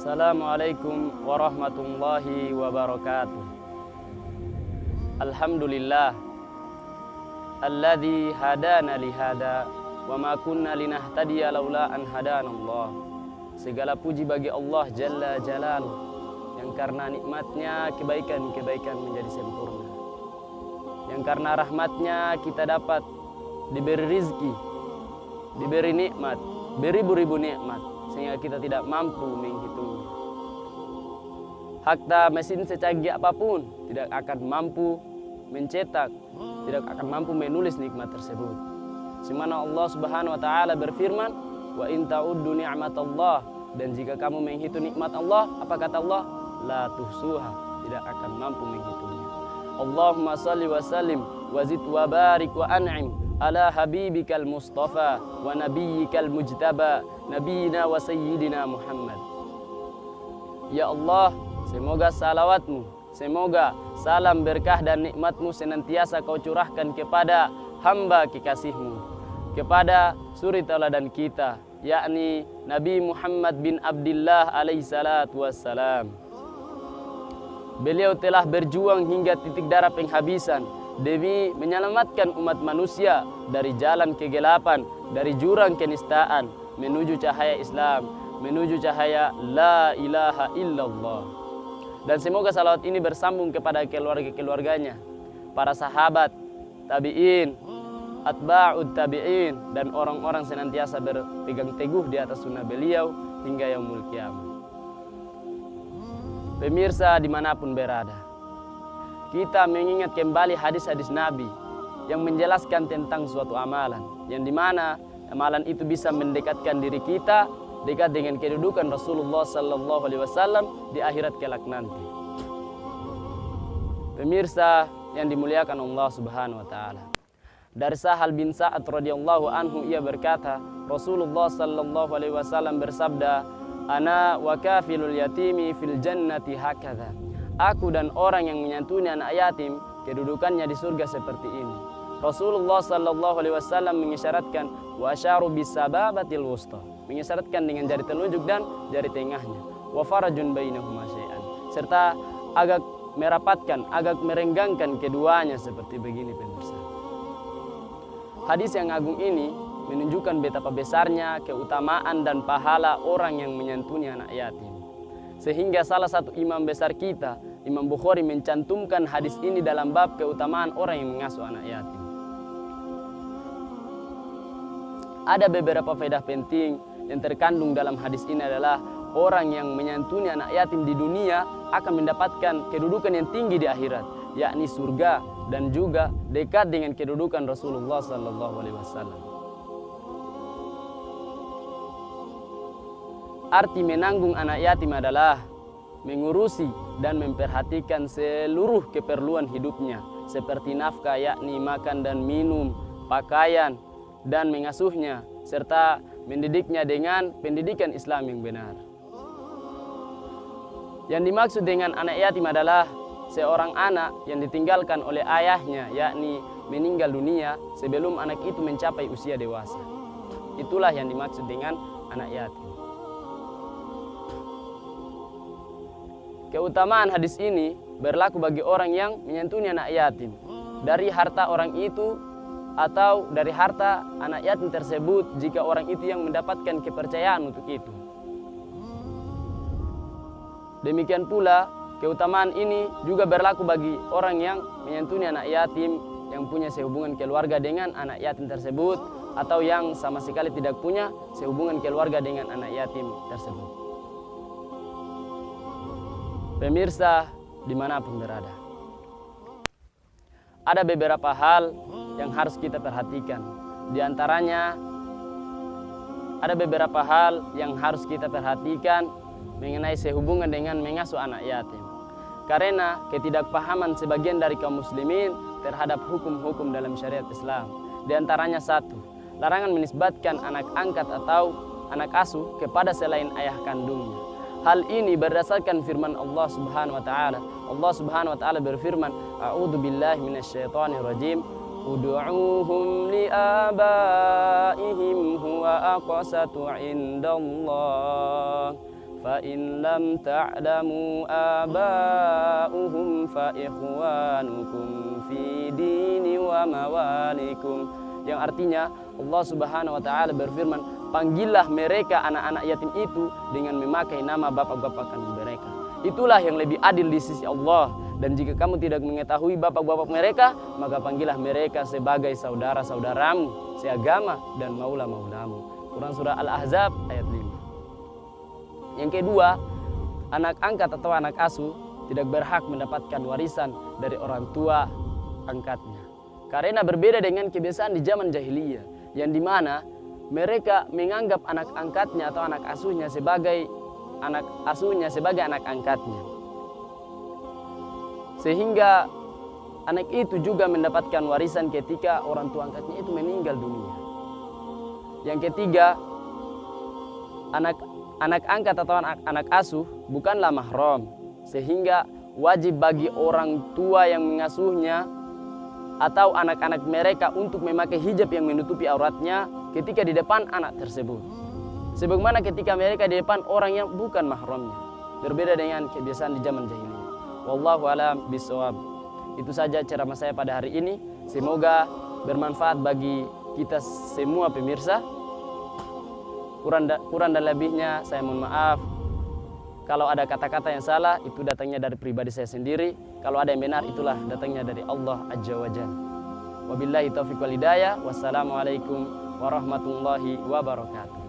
Assalamualaikum warahmatullahi wabarakatuh. Alhamdulillah alladzi hadana lihada wa ma kunna linahtadiya laula an hadanallah. Segala puji bagi Allah Jalla Jalaluh yang karena nikmatnya kebaikan-kebaikan menjadi sempurna, yang karena rahmatnya kita dapat diberi rizki, diberi nikmat, beribu-ribu nikmat, sehingga kita tidak mampu menghitungnya. Hakta mesin secanggih apapun tidak akan mampu mencetak, tidak akan mampu menulis nikmat tersebut. Semana Allah Subhanahu wa taala berfirman, "Wa in ta'uddu ni'matallah," dan jika kamu menghitung nikmat Allah, apa kata Allah? La tuhsuha, tidak akan mampu menghitungnya. Allahumma salli wa sallim wa zid wa barik wa an'im ala habibikal mustafa wa nabiyyikal mujtaba nabiyina wa sayyidina Muhammad. Ya Allah, semoga salawatmu, semoga salam berkah dan nikmatmu senantiasa kau curahkan kepada hamba kekasihmu, kepada suri tauladan kita, yakni Nabi Muhammad bin Abdullah alaihi salatu wassalam. Beliau telah berjuang hingga titik darah penghabisan demi menyelamatkan umat manusia dari jalan kegelapan, dari jurang kenistaan, menuju cahaya Islam, menuju cahaya la ilaha illallah. Dan semoga salawat ini bersambung kepada keluarga-keluarganya, para sahabat, tabi'in, atba'ud tabi'in, dan orang-orang senantiasa berpegang teguh di atas sunnah beliau hingga yaumul qiyamah. Pemirsa dimanapun berada, kita mengingat kembali hadis-hadis Nabi yang menjelaskan tentang suatu amalan, yang dimana amalan itu bisa mendekatkan diri kita dekat dengan kedudukan Rasulullah Sallallahu Alaihi Wasallam di akhirat kelak nanti. Pemirsa yang dimuliakan Allah Subhanahu Wa Taala, dari Sahal bin Sa'ad radhiyallahu anhu ia berkata, Rasulullah Sallallahu Alaihi Wasallam bersabda, "Ana wa kafilul yatimi fil jannati hakadha." Aku dan orang yang menyantuni anak yatim kedudukannya di surga seperti ini. Rasulullah Sallallahu Alaihi Wasallam mengisyaratkan wa asyaru bisababatil wusta, mengisyaratkan dengan jari telunjuk dan jari tengahnya, wa farajun bainahuma syai'an, serta agak merapatkan, agak merenggangkan keduanya seperti begini pemirsa. Hadis yang agung ini menunjukkan betapa besarnya keutamaan dan pahala orang yang menyantuni anak yatim. Sehingga salah satu imam besar kita, Imam Bukhari, mencantumkan hadis ini dalam bab keutamaan orang yang mengasuh anak yatim. Ada beberapa faedah penting yang terkandung dalam hadis ini adalah orang yang menyantuni anak yatim di dunia akan mendapatkan kedudukan yang tinggi di akhirat, yakni surga, dan juga dekat dengan kedudukan Rasulullah Sallallahu Alaihi Wasallam. Arti menanggung anak yatim adalah mengurusi dan memperhatikan seluruh keperluan hidupnya, seperti nafkah, yakni makan dan minum, pakaian, dan mengasuhnya, serta mendidiknya dengan pendidikan Islam yang benar. Yang dimaksud dengan anak yatim adalah seorang anak yang ditinggalkan oleh ayahnya, yakni meninggal dunia sebelum anak itu mencapai usia dewasa. Itulah yang dimaksud dengan anak yatim. Keutamaan hadis ini berlaku bagi orang yang menyantuni anak yatim dari harta orang itu atau dari harta anak yatim tersebut jika orang itu yang mendapatkan kepercayaan untuk itu. Demikian pula keutamaan ini juga berlaku bagi orang yang menyantuni anak yatim yang punya sehubungan keluarga dengan anak yatim tersebut atau yang sama sekali tidak punya sehubungan keluarga dengan anak yatim tersebut. Pemirsa dimanapun berada, ada beberapa hal yang harus kita perhatikan. Di antaranya ada beberapa hal yang harus kita perhatikan mengenai sehubungan dengan mengasuh anak yatim. Karena ketidakpahaman sebagian dari kaum muslimin terhadap hukum-hukum dalam syariat Islam. Di antaranya satu, larangan menisbatkan anak angkat atau anak asuh kepada selain ayah kandungnya. Hal ini berdasarkan firman Allah Subhanahu wa taala. Allah Subhanahu wa taala berfirman, "A'udzu billahi minasyaitonir rajim. Ud'uuhum li'abaihim huwa aqsatu 'indallah. فإن لم تعلموا آباؤهم فإخوانكم في دين وموالكم. Yang artinya Allah Subhanahu wa taala berfirman, panggillah mereka anak-anak yatim itu dengan memakai nama bapak-bapak kandung mereka. Itulah yang lebih adil di sisi Allah. Dan jika kamu tidak mengetahui bapak-bapak mereka, maka panggillah mereka sebagai saudara-saudaramu seagama dan maula-maulamu. Quran surah Al-Ahzab ayat 5. Yang kedua, anak angkat atau anak asuh tidak berhak mendapatkan warisan dari orang tua angkatnya. Karena berbeda dengan kebiasaan di zaman jahiliyah, yang dimana mereka menganggap anak angkatnya atau anak asuhnya sebagai anak angkatnya. Sehingga anak itu juga mendapatkan warisan ketika orang tua angkatnya itu meninggal dunia. Yang ketiga, anak angkat atau anak asuh bukanlah mahram, sehingga wajib bagi orang tua yang mengasuhnya atau anak-anak mereka untuk memakai hijab yang menutupi auratnya ketika di depan anak tersebut. Sebagaimana ketika mereka di depan orang yang bukan mahramnya. Berbeda dengan kebiasaan di zaman jahiliyah. Wallahu a'lam bishawab. Itu saja ceramah saya pada hari ini. Semoga bermanfaat bagi kita semua pemirsa. Kurang dan lebihnya saya mohon maaf. Kalau ada kata-kata yang salah, itu datangnya dari pribadi saya sendiri. Kalau ada yang benar, itulah datangnya dari Allah Azza wa Jalla. Wabillahi taufiq wal hidayah. Wassalamualaikum warahmatullahi wabarakatuh.